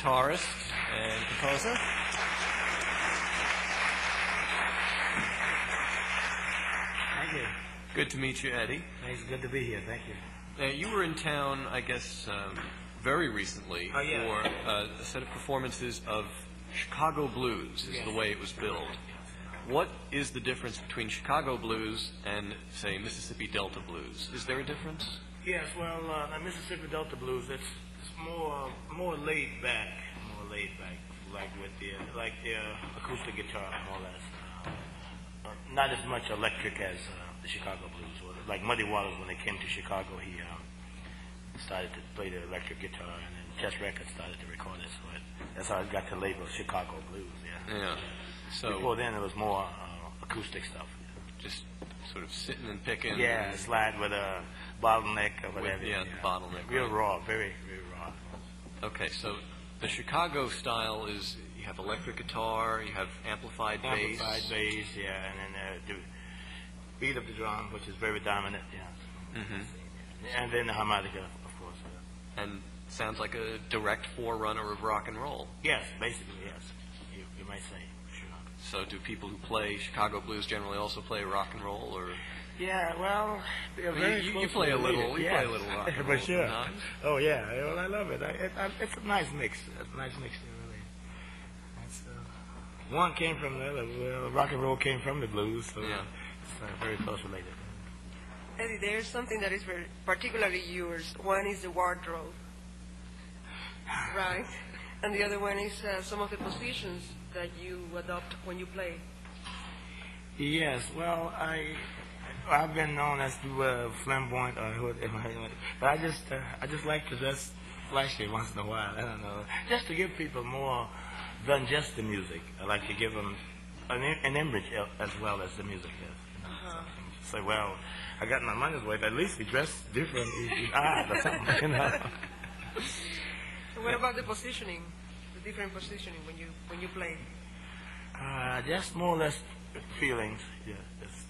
guitarist and composer. Thank you. Good to meet you, Eddy. It's good to be here. Thank you. Now, you were in town, I guess, very recently Oh, yeah. for a set of performances of Chicago blues, is the way it was billed. What is the difference between Chicago blues and, say, Mississippi Delta blues? Is there a difference? Yes, well, the Mississippi Delta blues, it's more laid back, like with the acoustic guitar and all that. Not as much electric as the Chicago blues. Like Muddy Waters, when they came to Chicago, he started to play the electric guitar, and then Chess Records started to record it. So that's how it got the label Chicago blues. Yeah. So before then, it was more acoustic stuff. Just sort of sitting and picking. Yeah, slide with a bottleneck or whatever. The bottleneck. Real raw, very, very raw. Okay, so the Chicago style is you have electric guitar, you have amplified bass. Amplified bass, yeah, and then the beat of the drum, which is very dominant, yeah. Mm-hmm. And then the harmonica, of course. Yeah. And sounds like a direct forerunner of rock and roll. Yes, basically, yes. You might say, sure. So do people who play Chicago blues generally also play rock and roll, or? Yeah, well, you play a little. You play a little rock and roll. For sure. Sometimes. Oh yeah, well, I love it. It's a nice mix. It's a nice mix, really. It's, one came from the other. Well, rock and roll came from the blues, so yeah. It's very close related. Eddy, there's something that is very particularly yours. One is the wardrobe, right? And the other one is some of the positions that you adopt when you play. Yes, well, I've been known as the flamboyant, but I just like to dress flashy once in a while. I don't know, just to give people more than just the music. I like to give them an image as well as the music is. Say, well, I got my money's worth. At least we dress different, odd or something, you know. So what about the positioning, the different positioning when you play? Just more or less feelings, yeah, just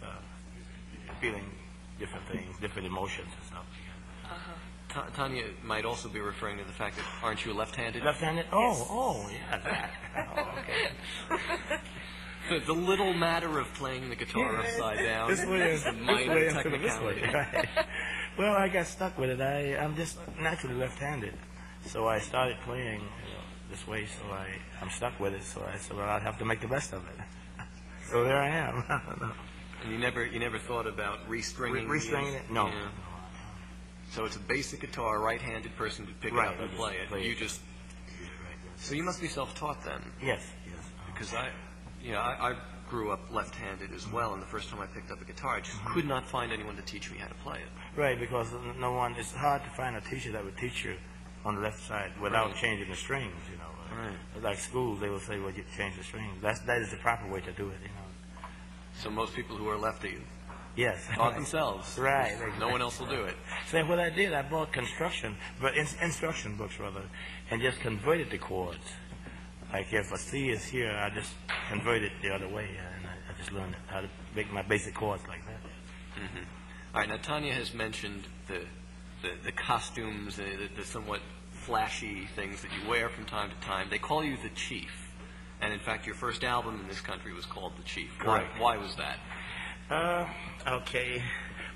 feeling different things, different emotions and stuff. Tanya might also be referring to the fact that aren't you left-handed? Left-handed? Oh, yeah, that. Oh, okay. The little matter of playing the guitar upside down. This way is a minor technicality. Right. Well, I got stuck with it. I'm just naturally left-handed, so I started playing this way. So I'm stuck with it. So I said, well, I'll have to make the best of it. So there I am. And you never thought about restringing? Restringing it? No. Yeah. So it's a basic guitar, right-handed person could pick it up and play it. You just. So you must be self-taught then. Yes. Because I grew up left-handed as well, and the first time I picked up a guitar, I just could not find anyone to teach me how to play it. Right, because no one. It's hard to find a teacher that would teach you on the left side without changing the strings. You know, right? Like schools, they will say, "Well, you change the strings." That is the proper way to do it. You know. So most people who are lefty, yes, taught themselves. Right. Exactly. No one else will do it. So what I did, I bought instruction books rather, and just converted the chords. Like if a C is here, I just convert it the other way, and I just learned how to make my basic chords like that. Mm-hmm. All right, now Tanya has mentioned the costumes, the somewhat flashy things that you wear from time to time. They call you the Chief, and in fact, your first album in this country was called The Chief. Why was that? Okay.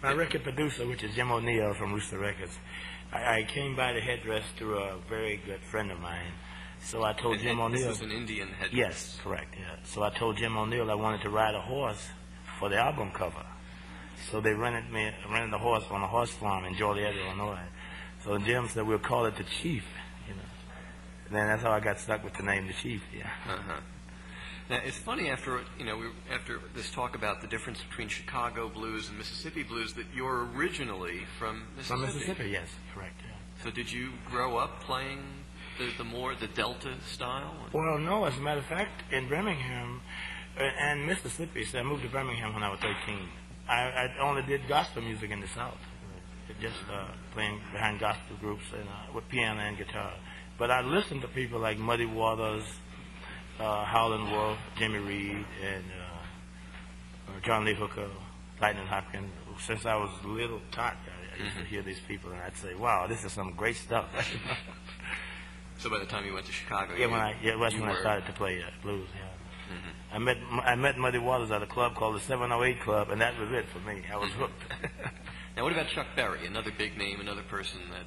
My record producer, which is Jim O'Neill from Rooster Records, I came by the headdress through a very good friend of mine. So I told Jim O'Neill. This was an Indian headdress. Yes, correct. Yeah. So I told Jim O'Neill I wanted to ride a horse for the album cover. So they rented a horse on a horse farm in Joliet, Illinois. So Jim said we'll call it the Chief. You know. And then that's how I got stuck with the name the Chief. Yeah. Now it's funny after this talk about the difference between Chicago blues and Mississippi blues that you're originally from Mississippi. From Mississippi, yes, correct. Yeah. So did you grow up playing the Delta style? Well, no. As a matter of fact, in Birmingham and Mississippi, so I moved to Birmingham when I was 13. I only did gospel music in the South, just playing behind gospel groups and with piano and guitar. But I listened to people like Muddy Waters, Howlin' Wolf, Jimmy Reed, and John Lee Hooker, Lightning Hopkins. Since I was a little tot, I used to hear these people, and I'd say, "Wow, this is some great stuff." So by the time you went to Chicago, that's when I started to play blues. Yeah. I met Muddy Waters at a club called the 708 Club, and that was it for me. I was hooked. Now, what about Chuck Berry, another big name, another person that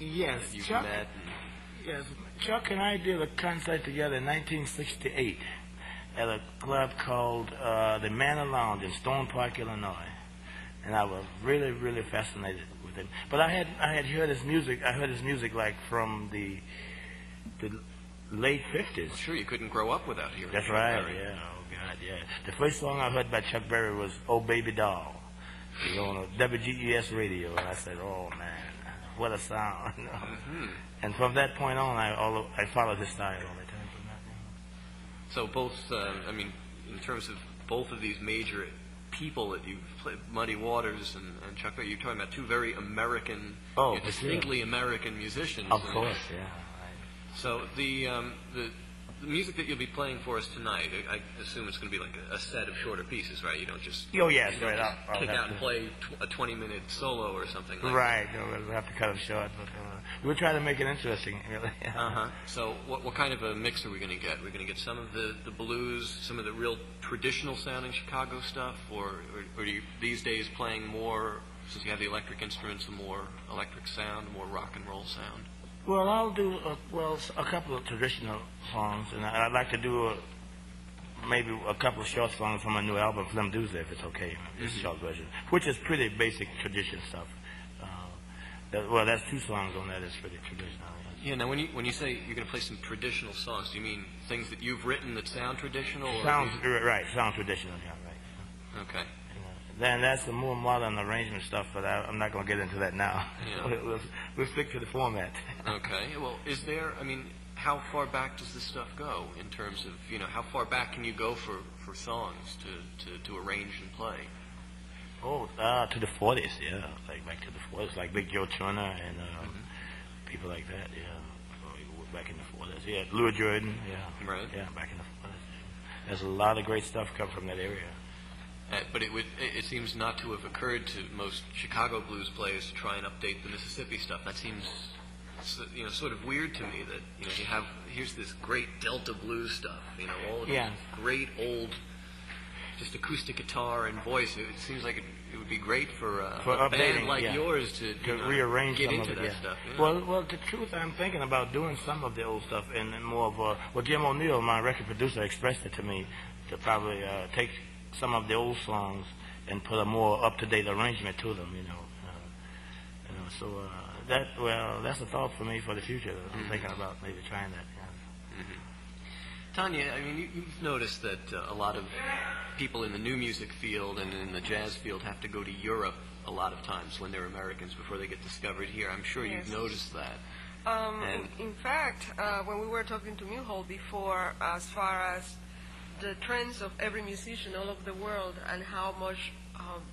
you've met? Yes, Chuck and I did a concert together in 1968 at a club called the Manor Lounge in Stone Park, Illinois, and I was really, really fascinated with him. But I had heard his music. I heard his music like from the late 50s. Well, sure, you couldn't grow up without hearing. That's Chuck right. Berry. Yeah. Oh God. Yeah. The first song I heard by Chuck Berry was "Oh Baby Doll." It was on a WGES radio, and I said, "Oh man, what a sound!" And from that point on, I followed his style all the time. From that. So both, in terms of both of these major people that you've played, Muddy Waters and Chuck Berry, you're talking about two very American, distinctly American musicians. Of course, yeah. So the music that you'll be playing for us tonight, I assume it's going to be like a set of shorter pieces, right? You don't just kick out and play a 20-minute solo or something like that. Right. We'll have to cut them short, but we'll try to make it interesting, really. So what kind of a mix are we going to get? We're going to get some of the blues, some of the real traditional-sounding Chicago stuff, or are you these days playing more, since you have the electric instruments, a more electric sound, a more rock and roll sound? Well, I'll do a couple of traditional songs, and I'd like to do maybe a couple of short songs from my new album, Flim Doozy, if it's okay, this short version, which is pretty basic tradition stuff. That's two songs on that. It's pretty traditional. Yeah. Now, when you say you're going to play some traditional songs, do you mean things that you've written that sound traditional? Sound traditional. Yeah, right. Okay. Then that's the more modern arrangement stuff, but I'm not going to get into that now. Yeah. We'll stick to the format. Okay. Well, how far back does this stuff go in terms of, how far back can you go for songs to arrange and play? Oh, to the 40s, yeah. Like back to the 40s, like Big Joe Turner and people like that, yeah. Back in the 40s, yeah. Louis Jordan, yeah. Right. Yeah, back in the 40s. There's a lot of great stuff come from that area. But it seems not to have occurred to most Chicago blues players to try and update the Mississippi stuff. That seems, sort of weird to me that, here's this great Delta blues stuff, all of this great old, just acoustic guitar and voice. It seems like it would be great for a band like yours to rearrange get some into of it, that stuff. Well, the truth, I'm thinking about doing some of the old stuff and more of Jim O'Neill, my record producer, expressed it to me to probably take some of the old songs and put a more up-to-date arrangement to them, So that's a thought for me for the future. I'm thinking about maybe trying that. Tanya, you've noticed that a lot of people in the new music field and in the jazz field have to go to Europe a lot of times when they're Americans before they get discovered here. I'm sure you've noticed that. In fact, when we were talking to Newhall before, as far as the trends of every musician all over the world and how much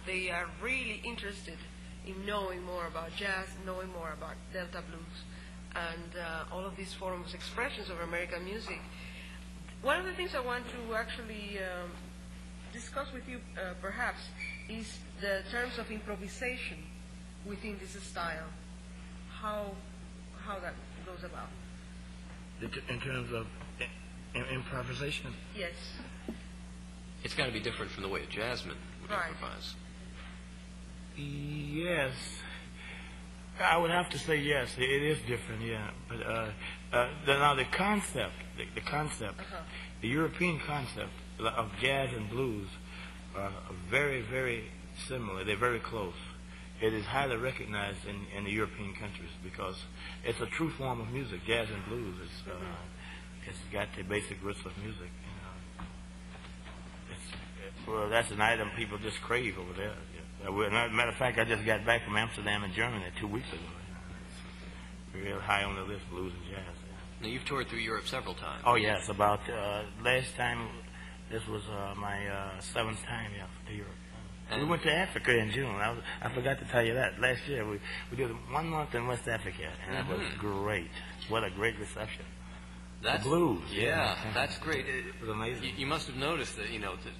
they are really interested in knowing more about jazz, knowing more about Delta blues, and all of these forms, expressions of American music. One of the things I want to actually discuss with you, perhaps, is the terms of improvisation within this style. How that goes about. In terms of improvisation? Yes. It's got to be different from the way a jazzman would improvise. Yes. I would have to say yes. It is different, yeah. But now the concept, the European concept of jazz and blues are very, very similar. They're very close. It is highly recognized in the European countries because it's a true form of music. Jazz and blues it's got the basic roots of music. That's an item people just crave over there. Matter of fact, I just got back from Amsterdam and Germany 2 weeks ago. It's real high on the list, blues and jazz. Now, you've toured through Europe several times. Oh, yes. About last time, this was my 7th time, to Europe. We went to Africa in June. I forgot to tell you that. Last year, we did 1 month in West Africa, and it was great. What a great reception. That's, the blues. Yeah, that's great. It was amazing. You must have noticed that,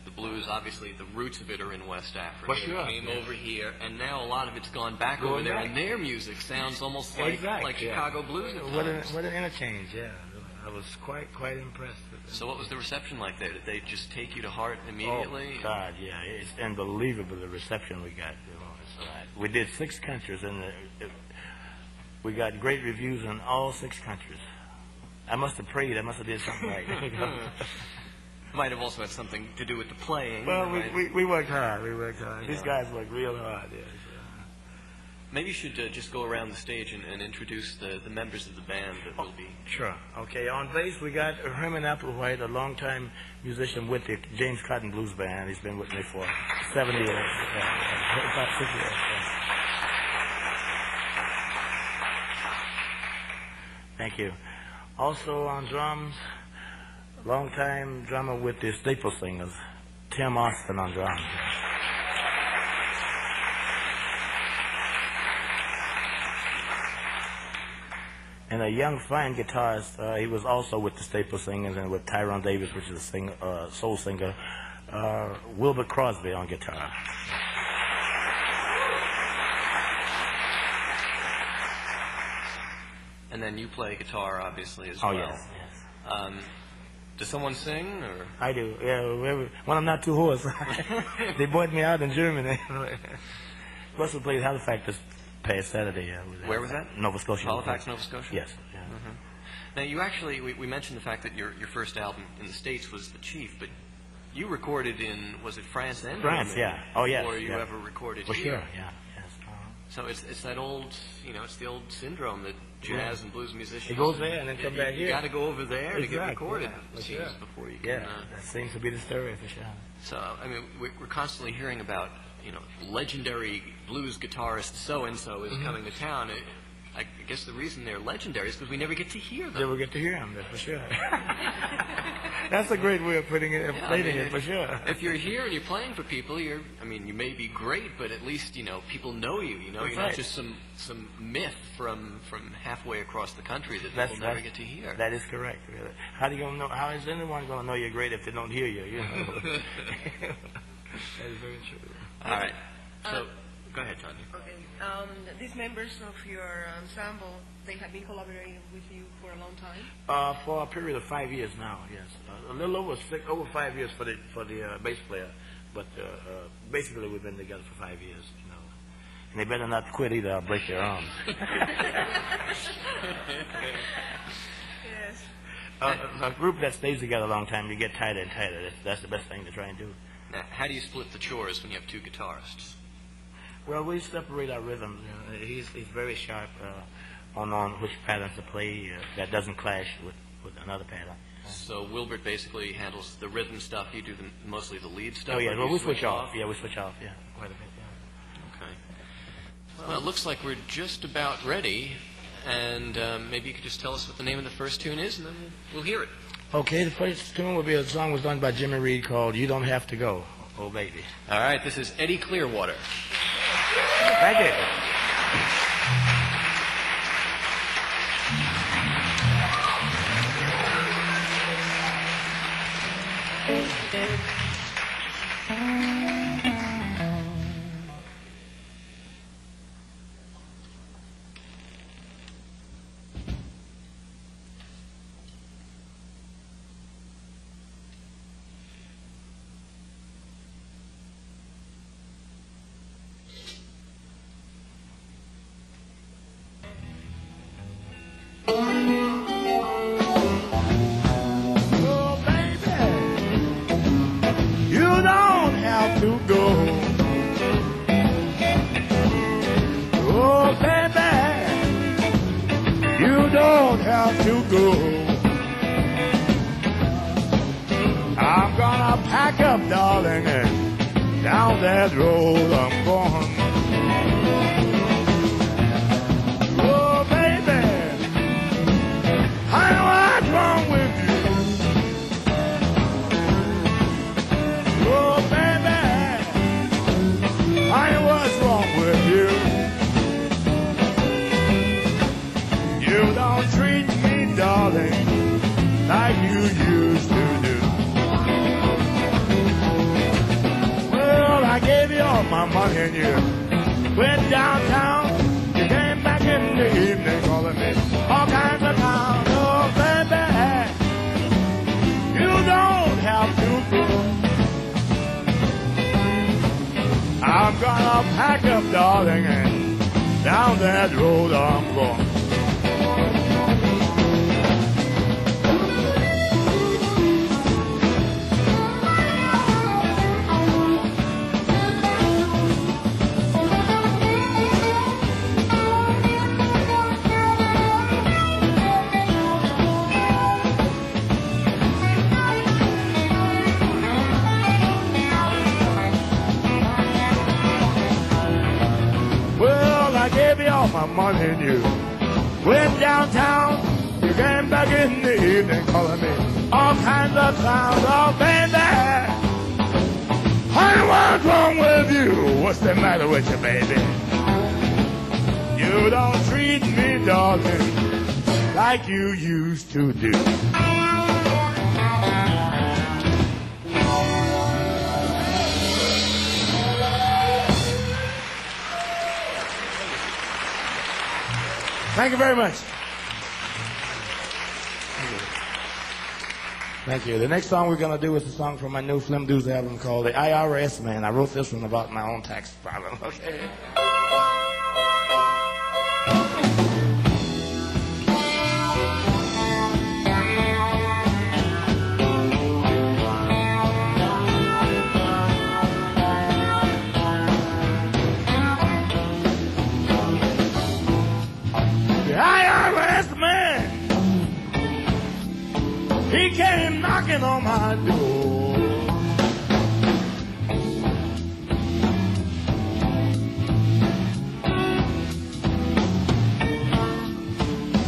the blues, obviously, the roots of it are in West Africa. For sure. It came over here, and now a lot of it's gone back over there, and their music sounds almost like Chicago blues at times. What an interchange, yeah. I was quite impressed with it. So what was the reception like there? Did they just take you to heart immediately? Oh, God, yeah. It's unbelievable, the reception we got. We did 6 countries, and we got great reviews in all 6 countries. I must have prayed. I must have did something right. Might have also had something to do with the playing. Well, right? we worked hard. Yeah. These guys worked real hard. Yeah. Maybe you should just go around the stage and introduce the members of the band that will be... Sure. Okay, on bass we got Herman Applewhite, a longtime musician with the James Cotton Blues Band. He's been with me for 7 years. About 6 years. Thank you. Also on drums, longtime drummer with the Staple Singers, Tim Austin on drums. And a young, fine guitarist, he was also with the Staple Singers and with Tyrone Davis, which is a soul singer, Wilbur Crosby on guitar. And then you play guitar, obviously, as well. Oh, yes. Does someone sing? Or? I do, yeah. When I'm not too hoarse. They bought me out in Germany. Plus we played Halifax this past Saturday. Where was that? Nova Scotia. Halifax, Nova Scotia? Yes. Yeah. Mm-hmm. Now, you actually, we mentioned the fact that your first album in the States was The Chief, but you recorded in, was it France and France, Germany? yeah. Oh, yes. Before you ever recorded For here? sure, yeah. Yes. So it's that old, it's the old syndrome that jazz and blues musicians... It goes there and then come back here. You got to go over there to get recorded, it seems, before you can... Yeah, that seems to be the story, for sure. So, I mean, we're constantly hearing about, legendary blues guitarist so-and-so is coming to town. I guess the reason they're legendary is because we never get to hear them. Never get to hear them, that's for sure. That's a great way of putting it, stating it, for sure. If you're here and you're playing for people, you may be great, but at least, people know you. You're not just some myth from halfway across the country that people never get to hear. That is correct, really. How do you know? How is anyone going to know you're great if they don't hear you? That is very true. All right. So, go ahead, Tanya. Okay. These members of your ensemble, they have been collaborating with you for a long time? For a period of 5 years now, yes. A little over 5 years for the bass player, but basically we've been together for 5 years, And they better not quit either, I'll break their arms. Yes. A group that stays together a long time, you get tighter and tighter. That's the best thing to try and do. Now, how do you split the chores when you have 2 guitarists? Well, we separate our rhythms. He's very sharp on which patterns to play that doesn't clash with another pattern. So Wilbert basically handles the rhythm stuff. You do mostly the lead stuff. Oh yeah, well we switch off. Yeah, we switch off. Yeah, quite a bit. Yeah. Okay. Well, it looks like we're just about ready, and maybe you could just tell us what the name of the first tune is, and then we'll hear it. Okay, the first tune will be a song was done by Jimmy Reed called "You Don't Have to Go, Oh Baby." All right, this is Eddy Clearwater. Thank you. my money and you went downtown. You came back in the evening calling me all kinds of clowns. Oh, baby, you don't have to go. I'm gonna pack up, darling, and down that road I'm going. All my money and you went downtown. You came back in the evening calling me all kinds of clowns. Oh, baby, honey, what's wrong with you? What's the matter with you, baby? You don't treat me, darling, like you used to do. Thank you very much. Thank you. The next song we're going to do is a song from my new Slim Dudes album called The IRS Man. I wrote this one about my own tax problem. Okay. He came knocking on my door.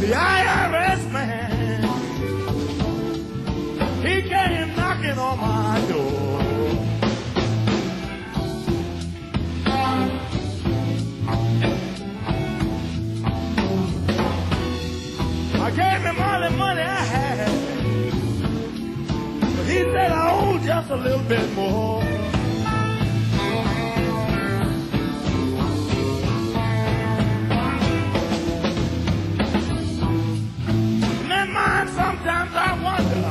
The IRS man, he came knocking on my door. I gave him all the money I had. He said I owe just a little bit more. In that mind, sometimes I wonder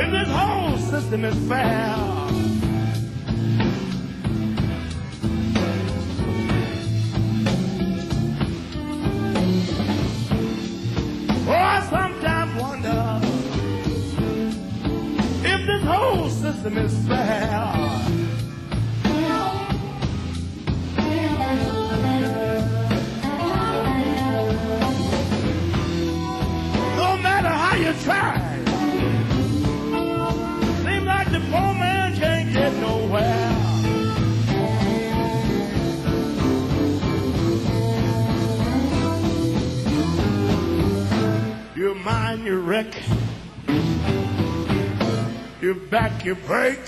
if this whole system is fair. Oh, I sometimes wonder if this whole system is fair. No matter how you try, seems like the poor man can't get nowhere. You mind your wreck, you back, you break.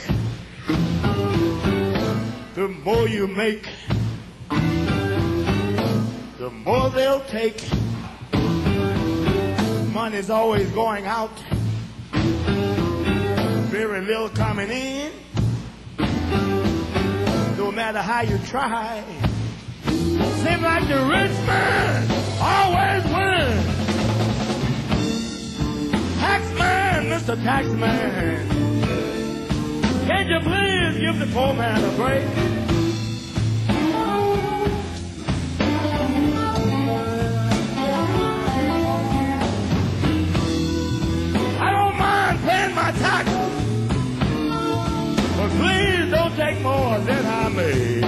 The more you make, the more they'll take. Money's always going out, very little coming in. No matter how you try, seems like the rich man always wins. Taxman, Mr. Taxman, can't you please give the poor man a break? I don't mind paying my taxes, but please don't take more than I made.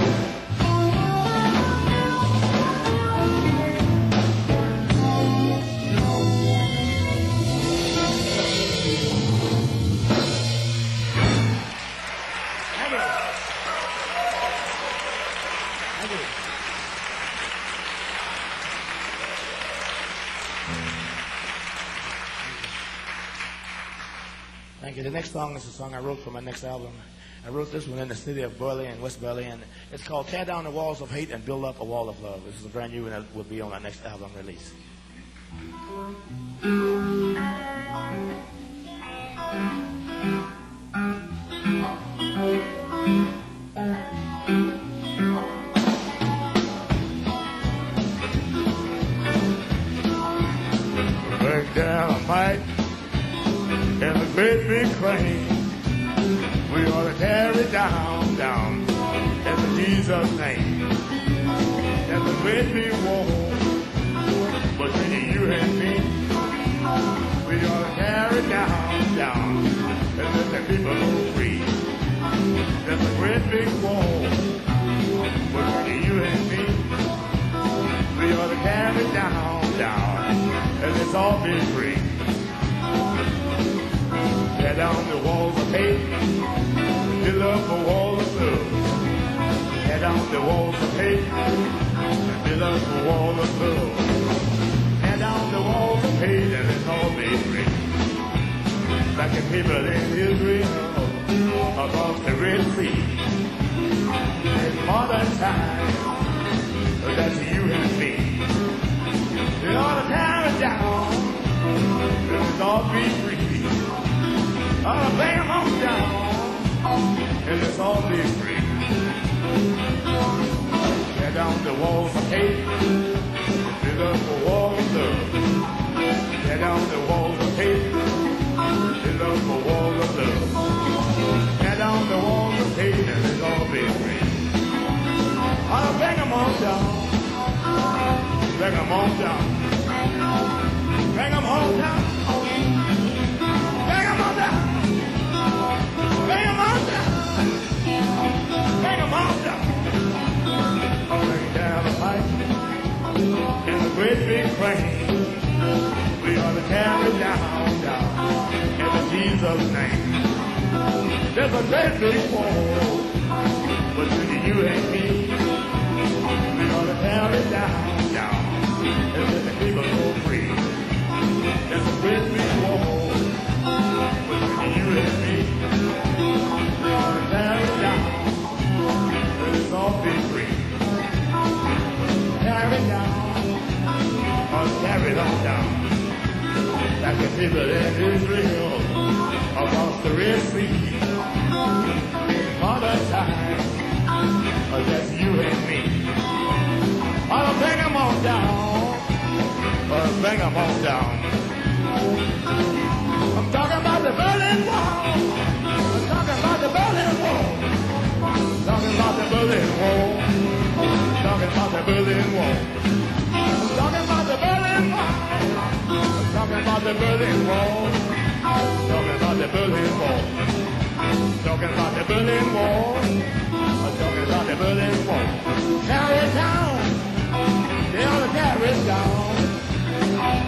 Thank you. The next song is a song I wrote for my next album. I wrote this one in the city of Berlin, West Berlin. It's called Tear Down the Walls of Hate and Build Up a Wall of Love. This is a brand new and it will be on my next album release. dynamite and a great big crane. We ought to carry down, down, in Jesus' name. There's a great big wall between you and me. We ought to carry down, down, and let the people go free. There's a great big wall between you and me. We ought to carry down, down, and let's all be free. Tear down the walls of hate, build up a wall of love. Tear down the walls of hate, build up a wall of love. Tear down the walls of hate, and let's all be free. Like the people in Israel, across the Red Sea. In modern times, that's you and me. We ought to tear it down, let's all be free. Ought to bang them on down, and let's all be free. Tear down the walls of hate, build up a wall of love. Tear down the walls of hate, build up a wall of love. Tear down the walls of hate, and let's all be free. Ought to bang them on down, bang them on down, bang them on down, bang them on down. Bang 'em on down. Bang 'em on down. Bring down the pipe in a great big crane. We ought to carry down, down, in Jesus' name. There's a great big wall between you and me. We ought to carry down, down, and let the people go free. There's a great big wall between you and me. Tear it down, let us all be free. Tear it down, or tear it on down. Like the people in Israel, across the Red Sea. All the time, that's you and me. I'll bring them on down, or bring them on down. I'm talking about the Berlin Wall. I'm talking about the Berlin Wall. Talking about the Berlin Wall. Talking about the Berlin Wall. I'm talking about the Berlin Wall. I'm talking about the Berlin Wall. Talking about the Berlin Wall. Talking about the Berlin Wall. I'm talking about the Berlin Wall. Tear it down. They ought to tear it down.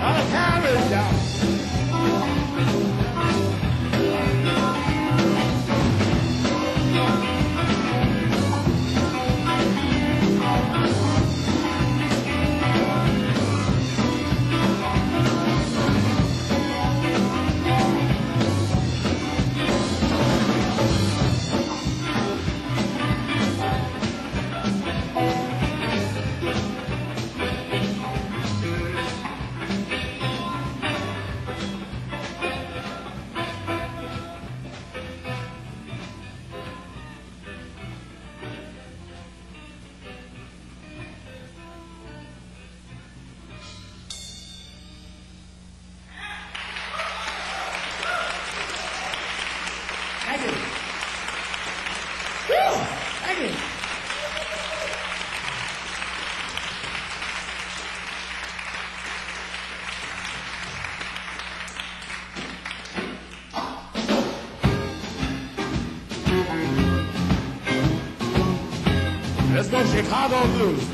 Ought to tear it down. Let's go Chicago Blues.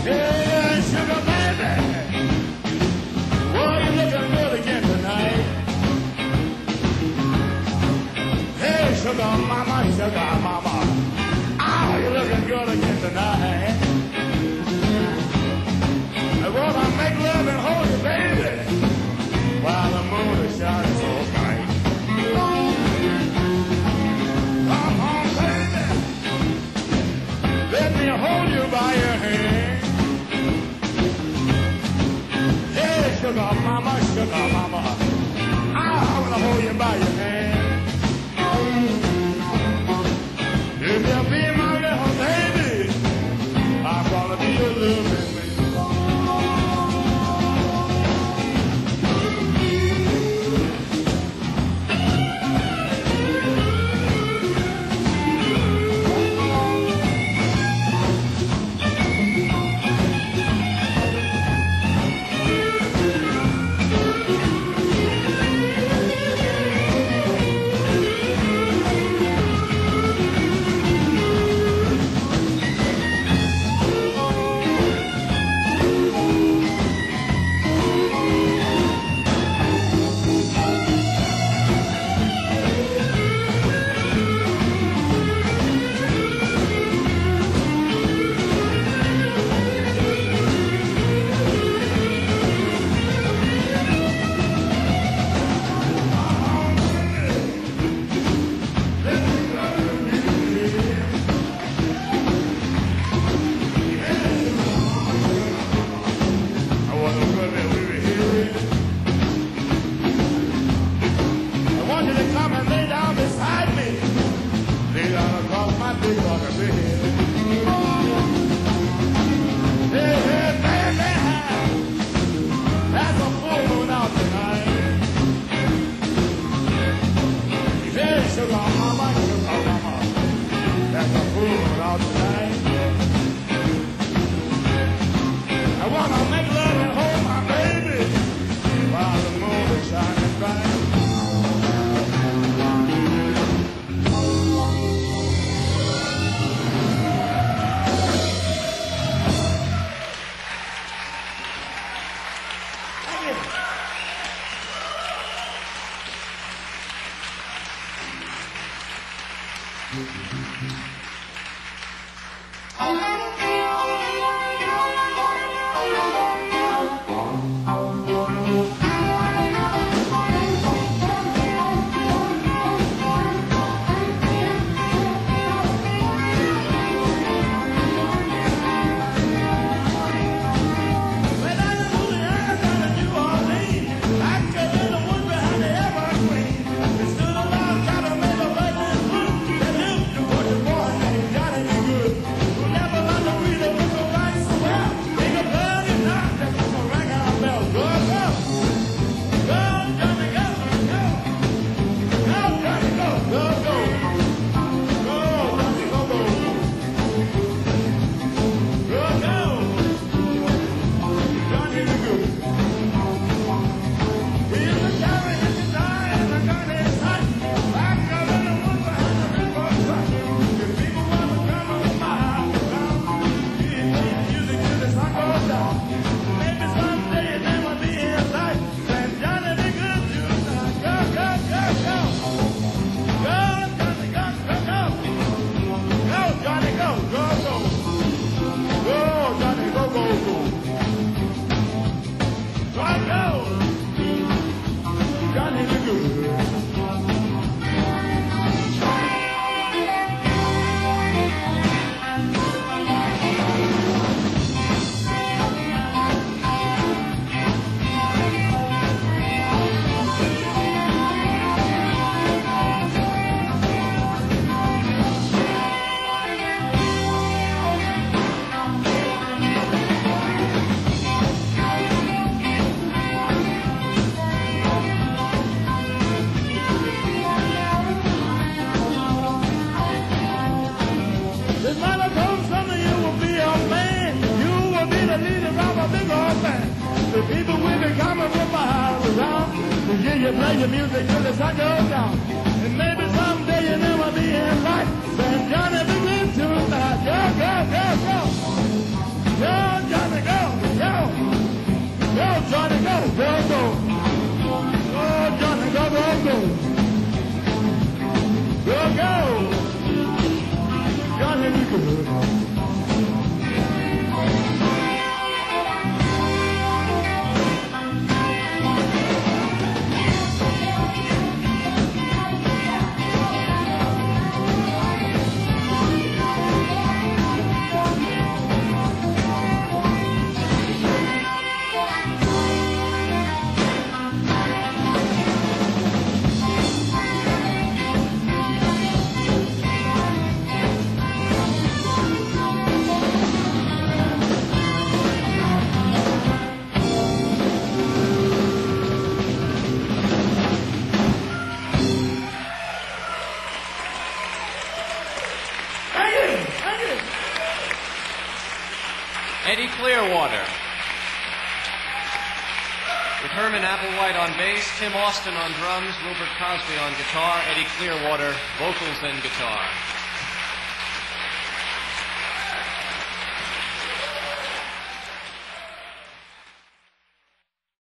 Hey, sugar baby, well, you're looking good again tonight. Hey, sugar mama, you're looking good again tonight. mama, sugar mama. I wanna hold you by your hand. If you'll be my little baby, I'm gonna be your little baby. Eddy Clearwater. With Herman Applewhite on bass, Tim Austin on drums, Wilbert Cosby on guitar, Eddy Clearwater, vocals and guitar.